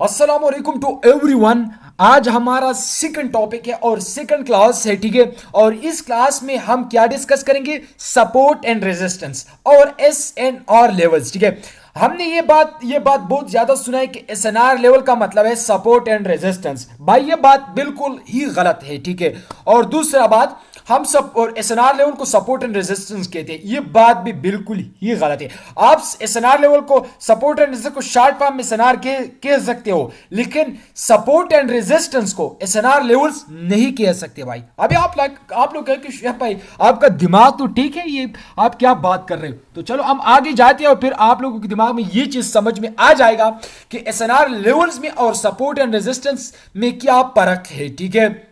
अस्सलाम वालेकुम to everyone. आज हमारा सेकंड टॉपिक है और सेकंड क्लास है, ठीक है। और इस क्लास में हम क्या डिस्कस करेंगे? सपोर्ट एंड रेजिस्टेंस और एस एन आर लेवल्स, ठीक है। हमने ये बात बहुत ज्यादा सुना है कि एस एन आर लेवल का मतलब है सपोर्ट एंड रेजिस्टेंस। भाई ये बात बिल्कुल ही गलत है, ठीक है। और दूसरा बात, हम सब और एसएनआर लेवल को सपोर्ट एंड रेजिस्टेंस कहते हैं, ये बात भी बिल्कुल ही गलत है। आप एसएनआर लेवल को सपोर्ट एंड रेजिस्टेंस को शॉर्ट फॉर्म में एसएनआर कह सकते हो, लेकिन सपोर्ट एंड रेजिस्टेंस को एसएनआर लेवल्स नहीं कह सकते भाई। अभी आप लोग कहें कि शेख भाई आपका दिमाग तो ठीक है, ये आप क्या बात कर रहे हो। तो चलो हम आगे जाते हैं और फिर आप लोगों के दिमाग में ये चीज समझ में आ जाएगा कि एसएनआर लेवल्स में और सपोर्ट एंड रेजिस्टेंस में क्या फर्क है, ठीक है।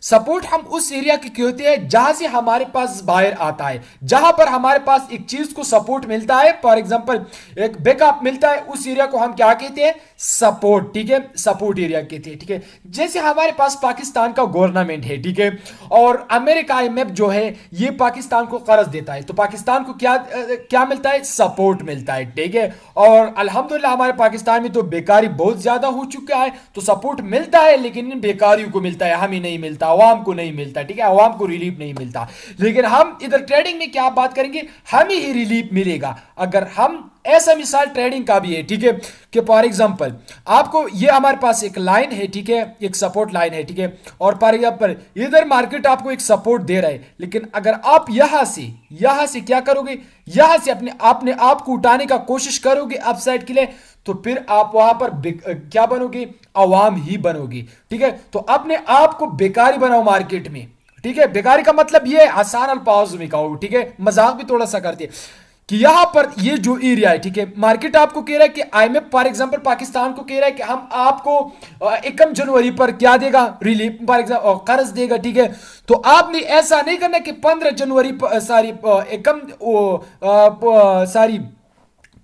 सपोर्ट हम उस एरिया की कहते हैं जहां से हमारे पास बायर आता है, जहां पर हमारे पास एक चीज को सपोर्ट मिलता है, फॉर एग्जांपल एक बैकअप मिलता है, उस एरिया को हम क्या कहते हैं? सपोर्ट, ठीक है। सपोर्ट एरिया कहते हैं, ठीक है। जैसे हमारे पास पाकिस्तान का गवर्नमेंट है, ठीक है, और अमेरिका आईएमएफ जो है ये पाकिस्तान को कर्ज देता है, तो पाकिस्तान को क्या मिलता है? सपोर्ट मिलता है, ठीक है। और अल्हम्दुलिल्लाह हमारे पाकिस्तान में तो बेकारी बहुत ज्यादा हो चुका है, तो सपोर्ट मिलता है, लेकिन इन बेकारियों को मिलता है, हमें नहीं मिलता, अवाम को नहीं मिलता, ठीक है। अवाम को रिलीफ नहीं मिलता। लेकिन हम इधर ट्रेडिंग में क्या बात करेंगे? हमें ही रिलीफ मिलेगा अगर हम ऐसा मिसाल ट्रेडिंग का भी है, ठीक है, कि फॉर एग्जांपल आपको ये हमारे पास एक लाइन है, ठीक है, एक सपोर्ट लाइन है, ठीक है। और फॉर एग्जांपल इधर मार्केट आपको एक सपोर्ट दे रहा है, लेकिन अगर आप यहां से क्या करोगे? यहां से अपने आप को उठाने का कोशिश करोगे अपसाइड के लिए, तो फिर आप वहां पर क्या बनोगे? अवाम ही बनोगे, ठीक है। तो अपने आप को बेकारी बनाओ मार्केट में, ठीक है। बेकारी का मतलब ये आसान अल्फाज में कहो, ठीक है, मजाक भी थोड़ा सा करते हैं कि यहां पर ये जो एरिया है, ठीक है, मार्केट आपको कह रहा है कि आईएमएफ फॉर एग्जांपल पाकिस्तान को कह रहा है कि हम आपको 1 जनवरी पर क्या देगा? रिलीफ, फॉर एग्जांपल कर्ज देगा, ठीक है। तो आपने ऐसा नहीं करना कि 15 जनवरी सारी एकम सारी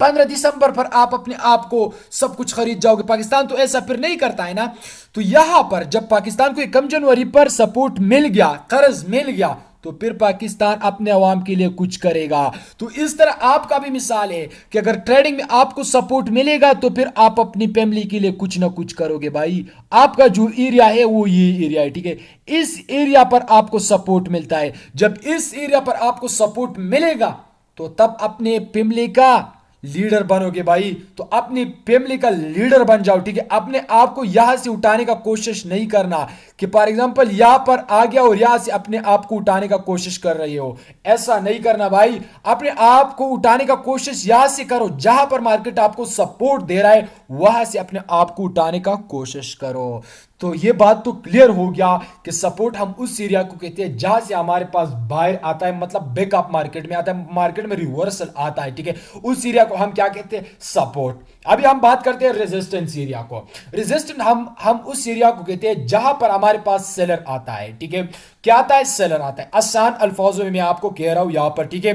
15 दिसंबर पर आप अपने आप को सब कुछ खरीद जाओगे। पाकिस्तान तो ऐसा फिर नहीं करता है ना। तो यहां पर जब पाकिस्तान को 1 जनवरी पर सपोर्ट मिल गया, कर्ज मिल गया, तो फिर पाकिस्तान अपने अवाम के लिए कुछ करेगा। तो इस तरह आपका भी मिसाल है कि अगर ट्रेडिंग में आपको सपोर्ट मिलेगा तो फिर आप अपनी फैमिली के लिए कुछ ना कुछ करोगे भाई। आपका जो एरिया है वो ये एरिया है, ठीक है। इस एरिया पर आपको सपोर्ट मिलता है। जब इस एरिया पर आपको सपोर्ट मिलेगा तो तब अपने फैमिली का लीडर बनोगे भाई। तो अपनी फैमिली का लीडर बन जाओ, ठीक है। अपने आप को यहां से उठाने का कोशिश नहीं करना कि फॉर एग्जांपल यहां पर आ गया और यहां से अपने आप को उठाने का कोशिश कर रहे हो, ऐसा नहीं करना भाई। अपने आप को उठाने का कोशिश यहां से करो जहां पर मार्केट आपको सपोर्ट दे रहा है, वहां से अपने आप को उठाने का कोशिश करो। तो ये बात तो क्लियर हो गया कि सपोर्ट हम उस एरिया को कहते हैं जहां से हमारे पास बाहर आता है, मतलब बैकअप मार्केट में आता है, मार्केट में रिवर्सल आता है, ठीक है। उस एरिया को हम क्या कहते हैं? सपोर्ट। अभी हम बात करते हैं रेजिस्टेंस एरिया को। रेजिस्टेंस हम उस एरिया को कहते हैं जहां पर हमारे पास सेलर आता है, ठीक है। क्या आता है? सेलर आता है। आसान अल्फाजों में मैं आपको कह रहा हूं यहां पर, ठीक है,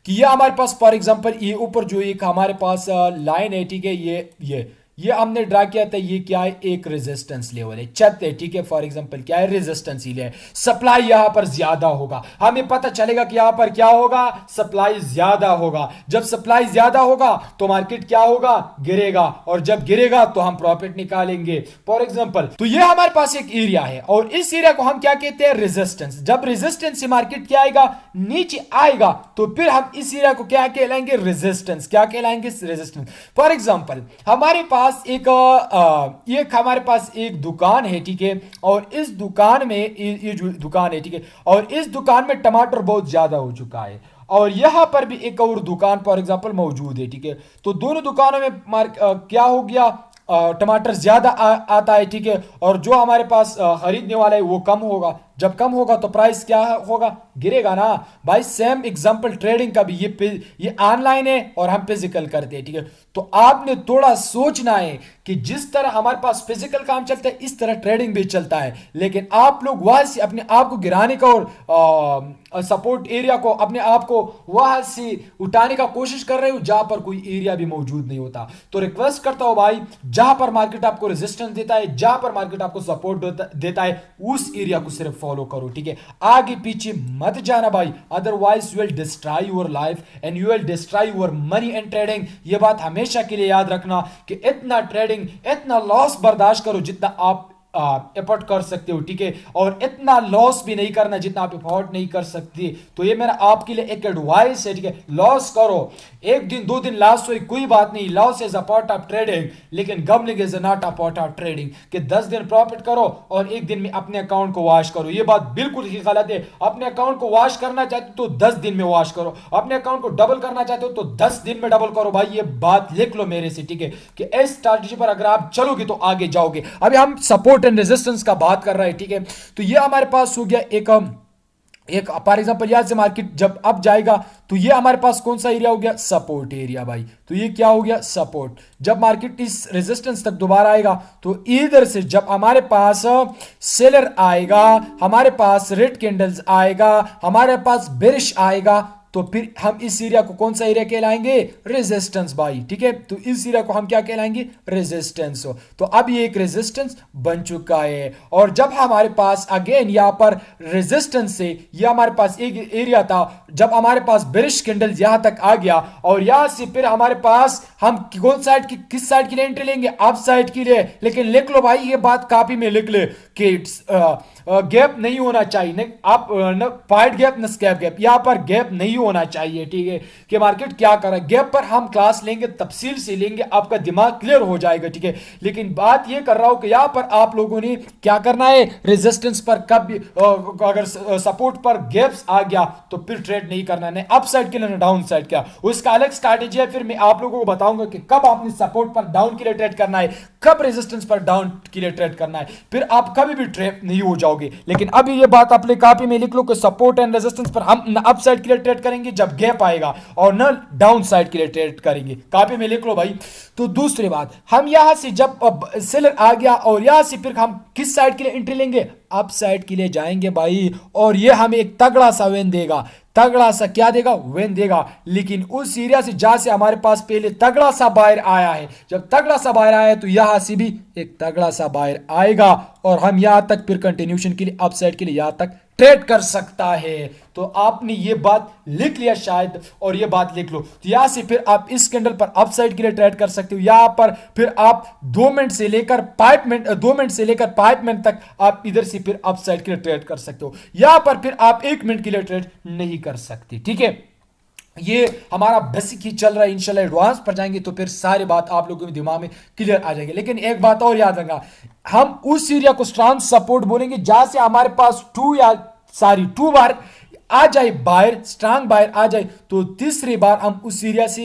कि ये हमारे पास फॉर एग्जांपल ये ऊपर जो एक हमारे पास लाइन है, ठीक है, ये हमने ड्रा किया था, ये क्या है? एक रेजिस्टेंस लेवल है, छत है, ठीक है। फॉर एग्जांपल क्या है? रेजिस्टेंस ही है। सप्लाई यहां पर ज्यादा होगा, हमें पता चलेगा कि यहां पर क्या होगा? सप्लाई ज्यादा होगा। जब सप्लाई ज्यादा होगा तो मार्केट क्या होगा? गिरेगा, और जब गिरेगा तो हम प्रॉफिट निकालेंगे, फॉर एग्जांपल। तो ये हमारे पास एक एरिया है और इस एरिया को हम क्या कहते हैं? रेजिस्टेंस। जब रेजिस्टेंस से मार्केट क्या आएगा? नीचे आएगा, तो फिर हम इस एरिया को क्या कहलाएंगे? रेजिस्टेंस। क्या कहलाएंगे? रेजिस्टेंस। फॉर एग्जांपल हमारे पास हमारे पास एक दुकान है, ठीक है, और इस दुकान में ये जो दुकान है, ठीक है, और इस दुकान में टमाटर बहुत ज्यादा हो चुका है, और यहां पर भी एक और दुकान फॉर एग्जांपल मौजूद है, ठीक है। तो दोनों दुकानों में क्या हो गया? टमाटर ज्यादा आता है, ठीक है, और जो हमारे पास खरीदने वाला है वो कम होगा। जब कम होगा तो प्राइस क्या होगा? गिरेगा ना भाई। सेम एग्जांपल ट्रेडिंग का भी, ये ऑनलाइन है और हम फिजिकल करते हैं, ठीक है। तो आपने थोड़ा सोचना है कि जिस तरह हमारे पास फिजिकल काम चलता है इस तरह ट्रेडिंग भी चलता है, लेकिन आप लोग वहां से अपने आप को गिराने का और सपोर्ट एरिया को अपने आप को वहां से उठाने का कोशिश कर रहे हो जहां पर कोई एरिया भी मौजूद नहीं होता। तो रिक्वेस्ट करता हूं भाई, जहां पर मार्केट आपको रेजिस्टेंस देता है, जहां पर मार्केट आपको सपोर्ट देता है, उस एरिया को सिर्फ फॉलो करो, ठीक है, आगे पीछे मत जाना भाई, otherwise you will destroy your life and you will destroy your money in trading. ये बात हमेशा के लिए याद रखना कि इतना ट्रेडिंग, इतना लॉस बर्दाश्त करो जितना आप एफर्ट कर सकते हो, ठीक है, और इतना लॉस भी नहीं करना जितना आप एफर्ट नहीं कर सकते। तो ये मेरा आपके लिए एक एडवाइस है, ठीक है, लॉस करो, एक दिन दो दिन लॉस हुई कोई बात नहीं, loss is a part of trading, लेकिन gambling is not a part of trading कि 10 दिन प्रॉफिट करो और एक दिन में अपने अकाउंट को वॉश करो। ये बात बिल्कुल ही गलत है। अपने अकाउंट को वॉश करना चाहते हो तो 10 दिन में वॉश करो, अपने अकाउंट को डबल करना चाहते हो तो 10 दिन में डबल करो। भाई ये बात लिख लो मेरे से, ठीक है, कि इस स्ट्रैटेजी पर अगर आप चलोगे तो आगे जाओगे। अभी हम सपोर्ट एंड रेजिस्टेंस का बात कर रहे हैं, ठीक है, तो ये हमारे पास हो गया एक फॉर एग्जांपल यहां से मार्केट जब अप जाएगा तो ये हमारे पास कौन सा एरिया हो गया, सपोर्ट एरिया भाई। तो ये क्या हो गया, सपोर्ट। जब मार्केट इस रेजिस्टेंस तक दोबारा आएगा तो इधर से जब हमारे पास सेलर आएगा, हमारे पास रेड कैंडल्स आएगा, हमारे पास बेरिश आएगा, तो फिर हम इस एरिया को कौन सा एरिया कहलाएंगे, रेजिस्टेंस भाई, ठीक है। तो इस एरिया को हम क्या कहलाएंगे, रेजिस्टेंस। तो अब ये एक रेजिस्टेंस बन चुका है, और जब हमारे पास अगेन यहां पर रेजिस्टेंस से ये हमारे पास एक एरिया था, जब हमारे पास बेरिश कैंडल यहां तक आ गया और यहां से फिर हमारे पास हम कौन साइड की, किस साइड के लिए एंट्री लेंगे, अप साइड के लिए। लेकिन लिख लो भाई, ये बात कॉपी में लिख ले कि गैप नहीं होना चाहिए, नहीं आप न वाइड गैप न स्कैप गैप, यहां पर गैप नहीं होना चाहिए, ठीक है, कि मार्केट क्या कर रहा है। गैप पर हम क्लास लेंगे, तफसील से लेंगे, आपका दिमाग क्लियर हो जाएगा, ठीक है। लेकिन बात ये कर रहा हूं कि यहां पर आप लोगों ने क्या करना है, रेजिस्टेंस पर कब भी अगर सपोर्ट पर गैप्स आ गया तो फिर ट्रेड नहीं करना, नहीं अप साइड के लिए ना डाउन साइड का, उसका अलग स्ट्रैटेजी है। फिर मैं आप लोगों को बताऊंगा कि कब आपने सपोर्ट पर डाउन के लिए ट्रेड करना है, कब रेजिस्टेंस पर डाउन के लिए ट्रेड करना है, फिर आप कभी भी ट्रेड नहीं हो जाओगे। लेकिन अभी ये बात अपने कॉपी में लिख लो कि सपोर्ट एंड रेजिस्टेंस पर हम न अप साइड के लिए ट्रेड करेंगे जब गैप आएगा, और न डाउन साइड के लिए ट्रेड करेंगे, कॉपी में लिख लो भाई। तो दूसरी बात, हम यहां से जब सेलर आ गया और यहां से फिर हम किस साइड के लिए एंट्री लेंगे, अप साइड के लिए जाएंगे भाई, और ये हमें एक तगड़ा सा वेन देगा, तगड़ा सा क्या देगा, वेन देगा। लेकिन उस एरिया से जहां से हमारे पास पहले तगड़ा सा बायर आया है, जब तगड़ा सा बायर आया है तो यहां से भी एक तगड़ा सा बायर आएगा, और हम यहां तक फिर कंटिन्यूशन के लिए, अपसाइड के लिए यहां तक ट्रेड कर सकता है। तो आपने ये बात लिख लिया शायद, और ये बात लिख लो। तो यहां से फिर आप इस कैंडल पर अपसाइड के लिए ट्रेड कर सकते हो, यहां पर फिर आप 2 मिनट से लेकर 5 मिनट 2 मिनट से लेकर 5 मिनट तक आप इधर से फिर अपसाइड के लिए ट्रेड कर सकते हो, यहां पर फिर आप 1 मिनट के लिए ट्रेड नहीं कर सकते, ठीक है। ये हमारा बेसिक ही चल रहा है, इंशाल्लाह एडवांस पर जाएंगे तो फिर सारी बात आप लोगों के दिमाग में क्लियर आ जाएगी। लेकिन एक बात और याद रखना, हम उस एरिया को स्ट्रांग सपोर्ट बोलेंगे जहां से हमारे पास 2 बार आ जाए बायर, स्ट्रांग बायर आ जाए, तो तीसरी बार हम उस एरिया से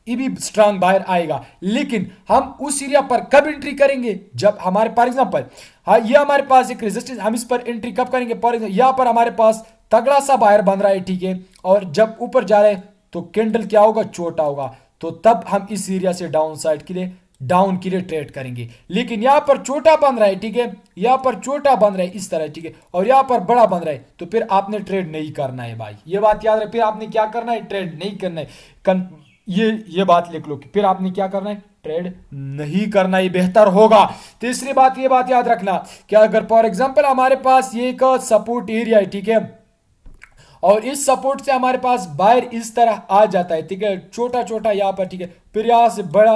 ये भी स्ट्रांग बायर आएगा। लेकिन हम उस एरिया पर कब एंट्री करेंगे, जब हमारे फॉर एग्जांपल, हाँ ये हमारे पास एक रेजिस्टेंस, हम इस पर एंट्री कब करेंगे, फॉर एग्जांपल यहां पर हमारे पास तगड़ा सा बायर बन रहा है, ठीक है, और जब ऊपर जा रहे हैं तो कैंडल क्या होगा, छोटा होगा, तो तब हम इस एरिया से डाउन साइड के लिए, डाउन के लिए ट्रेड करेंगे। लेकिन यहां पर छोटा बन रहा है, ठीक है, यहां पर छोटा बन रहा है इस तरह, ठीक है, और यहां पर बड़ा बन रहा है, तो फिर आपने ट्रेड नहीं करना है भाई, ये बात याद रहे। फिर आपने क्या करना है, ट्रेड नहीं करना है, ये बात लिख लो कि फिर आपने क्या करना है, ट्रेड नहीं करना ही बेहतर होगा। तीसरी बात, ये बात याद रखना कि अगर फॉर एग्जांपल हमारे पास ये एक सपोर्ट एरिया है, ठीक है, और इस सपोर्ट से हमारे पास बायर इस तरह आ जाता है, ठीक है, छोटा छोटा यहां पर, ठीक है, फिर यहां से बड़ा,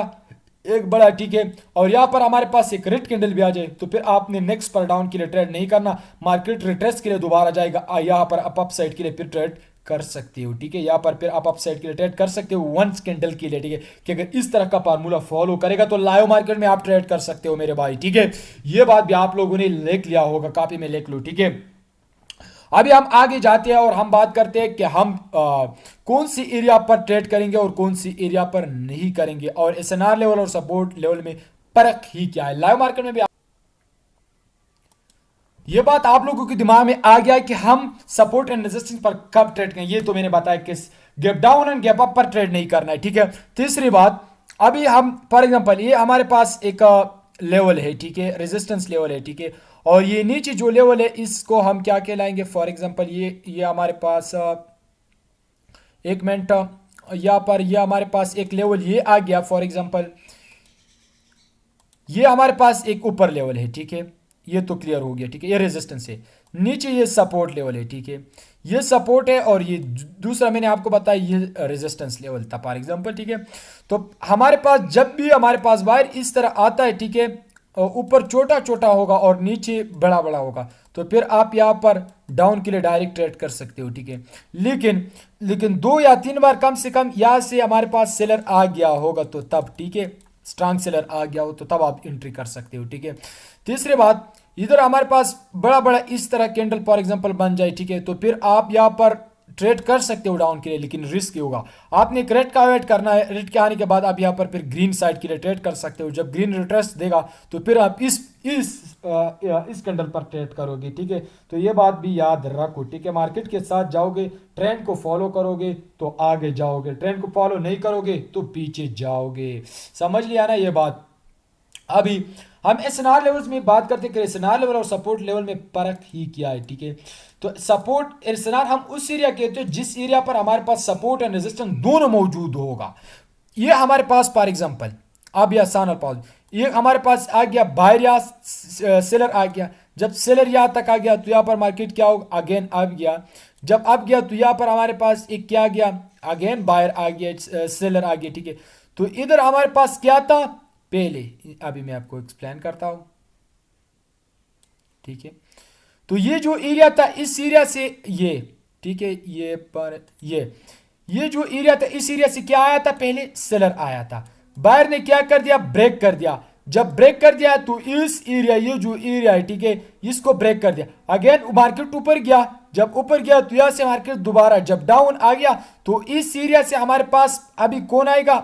एक बड़ा, ठीक है, और यहां पर हमारे पास एक रेड कैंडल भी आ जाए, तो फिर आपने नेक्स्ट पर डाउन के लिए ट्रेड नहीं करना, मार्केट रिट्रेस के लिए दोबारा जाएगा, यहां पर अप साइड के लिए फिर ट्रेड कर सकते हो, ठीक है, यहां पर फिर आप अप साइड के लिए ट्रेड कर सकते हो 1 कैंडल के लिए, ठीक है, कि अगर इस तरह का फार्मूला फॉलो करेगा तो लाइव मार्केट में आप ट्रेड कर सकते हो मेरे भाई, ठीक है। ये बात भी आप लोगों ने लिख लिया होगा, कॉपी में लिख लो, ठीक है। अभी हम आगे जाते हैं और हम बात करते हैं कि हम कौन सी एरिया पर ट्रेड करेंगे और कौन सी एरिया पर नहीं करेंगे, और एसएनआर लेवल और सपोर्ट लेवल में फर्क ही क्या है। लाइव मार्केट में भी ये बात आप लोगों के दिमाग में आ गया है कि हम सपोर्ट एंड रेजिस्टेंस पर कब ट्रेड करें, ये तो मैंने बताया कि gap down and gap up पर ट्रेड नहीं करना है, ठीक है। तीसरी बात, अभी हम फॉर एग्जांपल ये हमारे पास एक लेवल है, ठीक है, रेजिस्टेंस लेवल है, ठीक है, और ये नीचे जो लेवल है इसको हम क्या कहलाएंगे, फॉर एग्जांपल ये हमारे पास एक मिनट, यहाँ पर ये हमारे पास एक लेवल ये आ गया, फॉर एग्जांपल ये हमारे पास एक ऊपर लेवल है, ठीक है, ये तो क्लियर हो गया, ठीक है, ये रेजिस्टेंस है। नीचे ये सपोर्ट लेवल है, ठीक है, ये सपोर्ट है, और ये दूसरा मैंने आपको बताया ये रेजिस्टेंस लेवल था फॉर एग्जांपल, ठीक है। तो हमारे पास जब भी हमारे पास वायर इस तरह आता है, ठीक है, ऊपर छोटा छोटा होगा और नीचे बड़ा बड़ा होगा, तो फिर आप यहाँ पर डाउन के लिए डायरेक्ट ट्रेड कर सकते हो, ठीक है। लेकिन लेकिन 2 या 3 बार कम से कम यहाँ से हमारे पास सेलर आ गया होगा, तो तब, ठीक है, स्ट्रांग सेलर आ गया हो तो तब आप एंट्री कर सकते हो, ठीक है। तीसरी बात, इधर हमारे पास बड़ा बड़ा इस तरह कैंडल फॉर एग्जांपल बन जाए, ठीक है, तो फिर आप यहाँ पर ट्रेड कर सकते हो डाउन के लिए, लेकिन रिस्क होगा। आपने एक रेड का वेट करना है, रेड के आने के बाद आप यहाँ पर फिर ग्रीन साइड के लिए ट्रेड कर सकते हो। जब ग्रीन रिट्रेस देगा तो फिर आप इस कैंडल पर ट्रेड करोगे, ठीक है। तो ये बात भी याद रखो, ठीक है। मार्केट के साथ जाओगे, ट्रेंड को फॉलो करोगे तो आगे जाओगे, ट्रेंड को फॉलो नहीं करोगे तो पीछे जाओगे। समझ लिया ना ये बात। अभी हम एसएनआर लेवल्स में बात करते हैं कि एसएनआर लेवल और सपोर्ट लेवल में फर्क ही क्या है, ठीक है। तो सपोर्ट एसएनआर हम उस एरिया कहते हैं जिस एरिया पर हमारे पास सपोर्ट एंड रेजिस्टेंस दोनों मौजूद होगा। ये हमारे पास फॉर एग्जांपल अब या सान और पॉज, ये हमारे पास आ गया बायर या सेलर आ गया। जब सेलर यहाँ तक आ गया तो यहाँ पर मार्केट क्या होगा, अगेन अब गया। जब अब गया तो यहाँ पर हमारे पास एक क्या गया, अगेन बायर आ गया, सेलर आ गया, ठीक है। तो इधर हमारे पास क्या था पहले, अभी मैं आपको एक्सप्लेन करता हूं, ठीक है। तो ये जो एरिया था इस एरिया से ये, ठीक है, ये पर ये जो एरिया था इस एरिया से क्या आया था, पहले सेलर आया था। बायर ने क्या कर दिया, ब्रेक कर दिया। जब ब्रेक कर दिया तो इस एरिया, ये जो एरिया है, ठीक है, इसको ब्रेक कर दिया। अगेन मार्केट ऊपर गया, जब ऊपर गया तो यहां से मार्केट दोबारा जब डाउन आ गया तो इस एरिया से हमारे पास अभी कौन आएगा,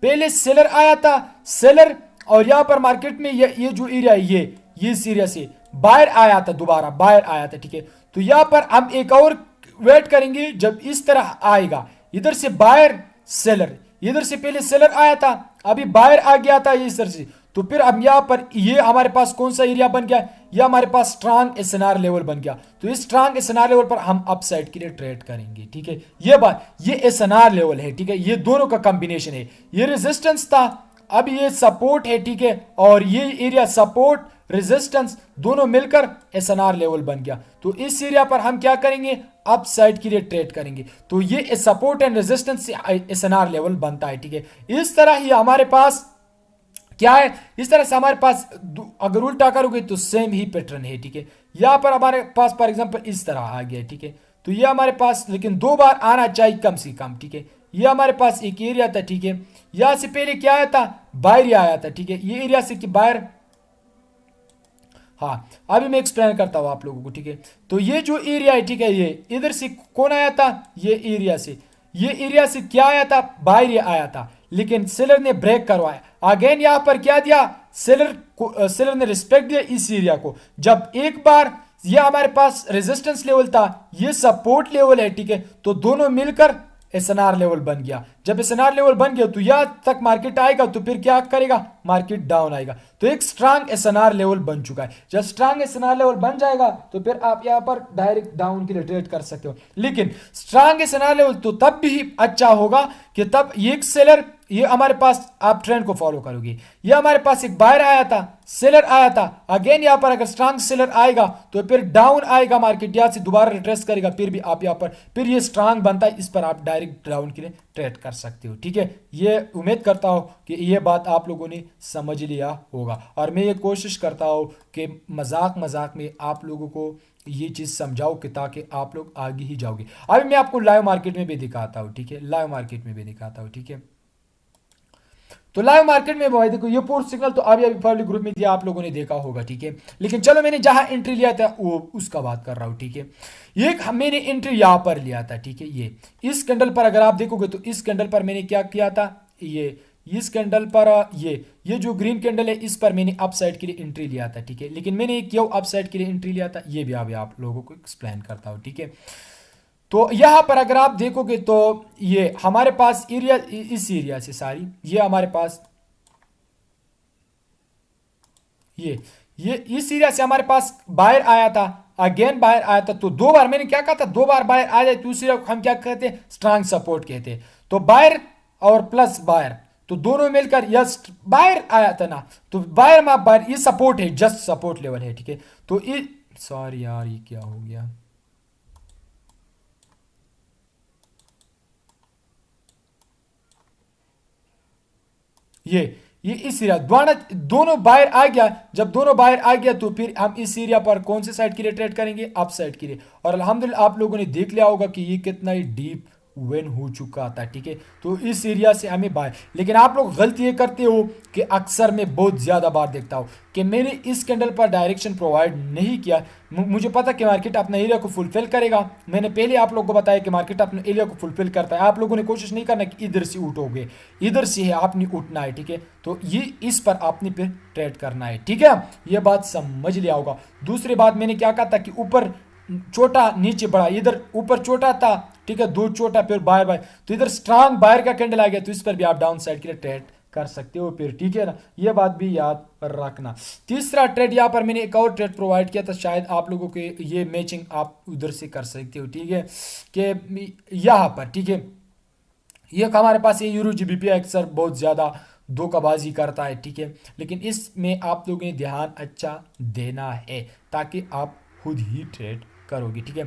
पहले सेलर आया था, सेलर, और यहां पर मार्केट में ये जो एरिया है ये इस एरिया से बायर आया था, दोबारा बायर आया था, ठीक है। तो यहां पर हम एक और वेट करेंगे जब इस तरह आएगा, इधर से बायर सेलर, इधर से पहले सेलर आया था, अभी बायर आ गया था इस तरह से, तो फिर अब यहां पर ये हमारे पास कौन सा एरिया बन गया, ये हमारे पास स्ट्रांग एसएनआर लेवल बन गया। तो इस स्ट्रांग एसएनआर लेवल पर हम अपसाइड के लिए ट्रेड करेंगे, ठीक है। ये बात, ये एसएनआर लेवल है, ठीक है, ये दोनों का कॉम्बिनेशन है। ये रेजिस्टेंस था, अब ये सपोर्ट है, ठीक है, और ये एरिया सपोर्ट रेजिस्टेंस दोनों मिलकर एसएनआर लेवल बन गया। तो इस एरिया पर हम क्या करेंगे, अप साइड के लिए ट्रेड करेंगे। तो ये सपोर्ट एंड रेजिस्टेंस से एसएनआर लेवल बनता है, ठीक है। इस तरह ही हमारे पास क्या है, इस तरह से हमारे पास अगर उल्टा करोगे तो सेम ही पैटर्न है, ठीक है। यहां पर हमारे पास फॉर एग्जांपल इस तरह आ गया, ठीक है। तो ये हमारे पास लेकिन 2 बार आना चाहिए कम से कम, ठीक है। ये हमारे पास एक एरिया था, ठीक है, यहां से पहले क्या आया था, बायर आया था, ठीक है, ये एरिया से कि बायर, हाँ अभी मैं एक्सप्लेन करता हूं आप लोगों को, ठीक है। तो ये जो एरिया है, ठीक है, ये इधर से कौन आया था, ये एरिया से, ये एरिया से क्या आया था, बायर आया था, लेकिन सेलर ने ब्रेक करवाया। अगेन यहां पर क्या दिया, सेलर ने रिस्पेक्ट दिया इस एरिया को। जब एक बार ये हमारे पास रेजिस्टेंस लेवल था, ये सपोर्ट लेवल है, ठीक है, तो दोनों मिलकर एसएनआर लेवल बन गया। जब एसएनआर लेवल बन गया तो यहां तक मार्केट आएगा तो फिर क्या करेगा, मार्केट डाउन आएगा। तो एक स्ट्रांग एसएनआर लेवल बन चुका है। जब स्ट्रांग एसएनआर लेवल बन जाएगा तो फिर आप यहां पर डायरेक्ट डाउन के लिए ट्रेड कर सकते हो। लेकिन स्ट्रांग एसएनआर लेवल तो तब भी अच्छा होगा कि तब एक सेलर, ये हमारे पास आप ट्रेंड को फॉलो करोगे, ये हमारे पास एक बायर आया था, सेलर आया था, अगेन यहां पर अगर स्ट्रांग सेलर आएगा तो फिर डाउन आएगा, मार्केट यहां से दोबारा रिट्रेस करेगा, फिर भी आप यहां पर फिर ये स्ट्रांग बनता है, इस पर आप डायरेक्ट डाउन के लिए ट्रेड कर सकते हो, ठीक है। ये उम्मीद करता हूं कि ये बात आप लोगों ने समझ लिया होगा, और मैं ये कोशिश करता हूं कि मजाक मजाक में आप लोगों को ये चीज समझाओ कि ताकि आप लोग आगे ही जाओगे। अभी मैं आपको लाइव मार्केट में भी दिखाता हूं, ठीक है, लाइव मार्केट में भी दिखाता हूं, ठीक है। तो लाइव मार्केट में भाई देखो ये पोर्ट सिग्नल तो अभी पब्लिक ग्रुप में दिया, आप लोगों ने देखा होगा, ठीक है। लेकिन चलो मैंने जहां एंट्री लिया था वो उसका बात कर रहा हूं, ठीक है। ये मैंने एंट्री यहां पर लिया था, ठीक है। ये इस कैंडल पर अगर आप देखोगे तो इस कैंडल पर मैंने क्या किया था, ये इस कैंडल पर ये जो ग्रीन कैंडल है इस पर मैंने अप साइड के लिए एंट्री लिया था, ठीक है। लेकिन मैंने क्यों अप साइड के लिए एंट्री लिया था ये भी अभी आप लोगों को एक्सप्लेन करता हूं, ठीक है। तो यहां पर अगर आप देखोगे तो ये हमारे पास एरिया, इस एरिया से सारी ये हमारे पास ये इस एरिया से हमारे पास बायर आया था, अगेन बायर आया था। तो 2 बार मैंने क्या कहा था, 2 बार बायर आ जाए तो उस एरिया को हम क्या कहते हैं, स्ट्रांग सपोर्ट कहते हैं। तो बायर और प्लस बायर तो दोनों मिलकर या बायर आया था ना, तो बायर में बायर, ये सपोर्ट है, जस्ट सपोर्ट लेवल है, ठीक है। तो ये, सॉरी यार ये क्या हो गया, ये इस एरिया दोनों दोनों बाहर आ गया। जब दोनों बाहर आ गया तो फिर हम इस एरिया पर कौन से साइड के लिए ट्रेड करेंगे, अप साइड के लिए। और अल्हम्दुलिल्लाह आप लोगों ने देख लिया होगा कि ये कितना ही डीप वेन हो चुका था, ठीक है। तो इस एरिया से हमें बाय, लेकिन आप लोग गलती ये करते हो कि अक्सर मैं बहुत ज़्यादा बार देखता हूँ कि मैंने इस कैंडल पर डायरेक्शन प्रोवाइड नहीं किया। मुझे पता कि मार्केट अपना एरिया को फुलफिल करेगा। मैंने पहले आप लोगों को बताया कि मार्केट अपने एरिया को फुलफिल करता है। आप लोगों ने कोशिश नहीं करना कि इधर से उठोगे, इधर से है आपने उठना है, ठीक है। तो ये इस पर आपने फिर ट्रेड करना है, ठीक है। ये बात समझ लिया होगा। दूसरी बात मैंने क्या कहा था कि ऊपर छोटा नीचे बड़ा, इधर ऊपर छोटा था, ठीक है, दो छोटा फिर बायर बाय, तो इधर स्ट्रांग बायर का कैंडल आ गया, तो इस पर भी आप डाउन साइड के लिए ट्रेड कर सकते हो फिर, ठीक है ना। ये बात भी याद रखना। तीसरा ट्रेड यहाँ पर मैंने एक और ट्रेड प्रोवाइड किया था, शायद आप लोगों के ये मैचिंग आप उधर से कर सकते हो, ठीक है, कि यहाँ पर, ठीक है, ये हमारे पास ये यूरो जीबीपी अक्सर बहुत ज़्यादा धोखाबाजी करता है, ठीक है। लेकिन इसमें आप लोगों ने ध्यान अच्छा देना है ताकि आप खुद ही ट्रेड करोगे, ठीक है।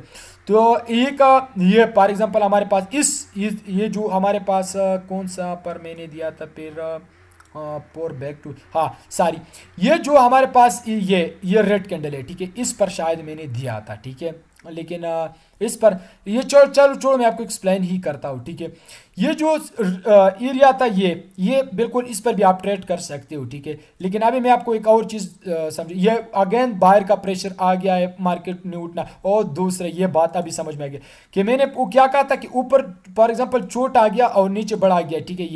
तो एक ये फॉर एग्जांपल हमारे पास ये जो हमारे पास कौन सा पर मैंने दिया था फिर, पोर बैक टू, हाँ सॉरी, ये जो हमारे पास ये रेड कैंडल है, ठीक है, इस पर शायद मैंने दिया था, ठीक है। लेकिन इस पर ये चलो छोड़ो, मैं आपको एक्सप्लेन ही करता हूँ, ठीक है। ये जो एरिया था, ये बिल्कुल इस पर भी आप ट्रेड कर सकते हो, ठीक है। लेकिन अभी मैं आपको एक और चीज़ समझ, ये अगेन बाहर का प्रेशर आ गया है, मार्केट ने उठना। और दूसरा ये बात अभी समझ में आ गया कि मैंने वो क्या कहा था कि ऊपर फॉर एग्जांपल चोट आ गया और नीचे बढ़ा गया, ठीक है।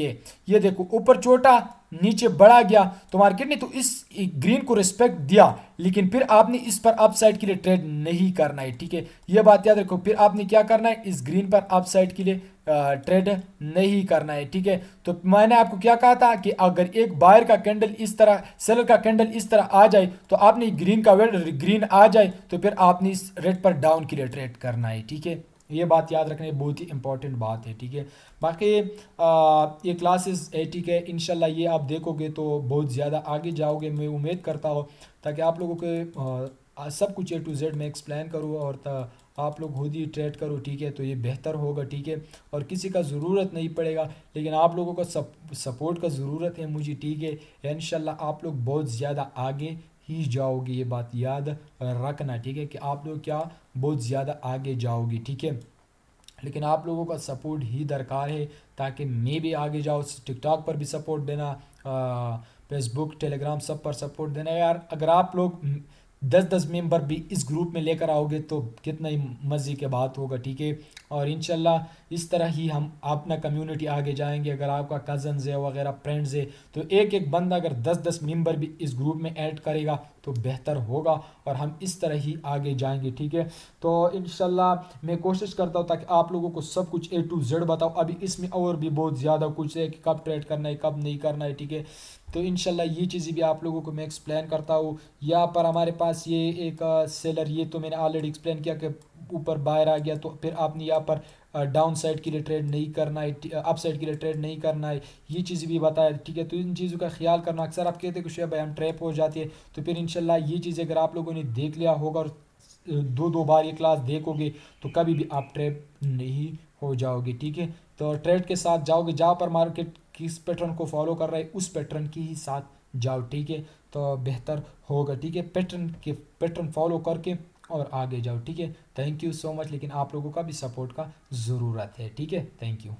ये देखो, ऊपर छोटा नीचे बढ़ा गया, तो मार्केट ने तो इस ग्रीन को रिस्पेक्ट दिया, लेकिन फिर आपने इस पर अपसाइड के लिए ट्रेड नहीं करना है, ठीक है। ये बात याद रखो, फिर आपने क्या करना है, इस ग्रीन पर अपसाइड के लिए ट्रेड नहीं करना है, ठीक है। तो मैंने आपको क्या कहा था कि अगर एक बायर का कैंडल इस तरह, सेलर का कैंडल इस तरह आ जाए, तो आपने ग्रीन का ग्रीन आ जाए तो फिर आपने इस रेड पर डाउन के लिए ट्रेड करना है, ठीक है। ये बात याद रखना, बहुत ही इंपॉर्टेंट बात है, ठीक है। बाकी ये क्लासेस है, ठीक है, इंशाल्लाह ये आप देखोगे तो बहुत ज़्यादा आगे जाओगे, मैं उम्मीद करता हूँ, ताकि आप लोगों के सब कुछ ए टू जेड मैं एक्सप्लेन करूँ और आप लोग खुद ही ट्रेड करो, ठीक है। तो ये बेहतर होगा, ठीक है। और किसी का ज़रूरत नहीं पड़ेगा, लेकिन आप लोगों का सपोर्ट का ज़रूरत है मुझे, ठीक है। इंशाल्लाह आप लोग बहुत ज़्यादा आगे ही जाओगे, ये बात याद रखना, ठीक है, कि आप लोग क्या बहुत ज़्यादा आगे जाओगे, ठीक है। लेकिन आप लोगों का सपोर्ट ही दरकार है ताकि मैं भी आगे जाऊँ। टिकटॉक पर भी सपोर्ट देना, फेसबुक टेलीग्राम सब पर सपोर्ट देना यार। अगर आप लोग 10-10 मेंबर भी इस ग्रुप में लेकर आओगे तो कितना ही मज़े की बात होगा, ठीक है। और इंशाल्लाह इस तरह ही हम अपना कम्युनिटी आगे जाएंगे। अगर आपका कज़न्स है वगैरह फ्रेंड्स है, तो एक एक बंदा अगर 10-10 मेंबर भी इस ग्रुप में ऐड करेगा तो बेहतर होगा और हम इस तरह ही आगे जाएंगे, ठीक है। तो इंशाल्लाह मैं कोशिश करता हूँ ताकि आप लोगों को सब कुछ ए टू जेड बताऊँ। अभी इसमें और भी बहुत ज़्यादा कुछ है कि कब ट्रेड करना है कब नहीं करना है, ठीक है। तो इंशाल्लाह ये चीज़ें भी आप लोगों को मैं एक्सप्लेन करता हूँ। यहाँ पर हमारे पास ये एक सेलर, ये तो मैंने ऑलरेडी एक्सप्लेन किया कि ऊपर बाहर आ गया, तो फिर आपने यहाँ पर डाउन साइड के लिए ट्रेड नहीं करना है, अप साइड के लिए ट्रेड नहीं करना है, ये चीज़ भी बताया, ठीक है। तो इन चीज़ों का ख्याल करना। अक्सर आप कहते हैं कि शुएब भाई हम ट्रैप हो जाती है, तो फिर इंशाल्लाह ये चीज़ें अगर आप लोगों ने देख लिया होगा और दो दो बार ये क्लास देखोगे तो कभी भी आप ट्रैप नहीं हो जाओगे, ठीक है। तो ट्रेड के साथ जाओगे, जहाँ पर मार्केट किस पैटर्न को फॉलो कर रहा है उस पैटर्न के ही साथ जाओ, ठीक है। तो बेहतर होगा, ठीक है, पैटर्न फॉलो करके और आगे जाओ, ठीक है। Thank you so much. लेकिन आप लोगों का भी सपोर्ट का ज़रूरत है, ठीक है। Thank you.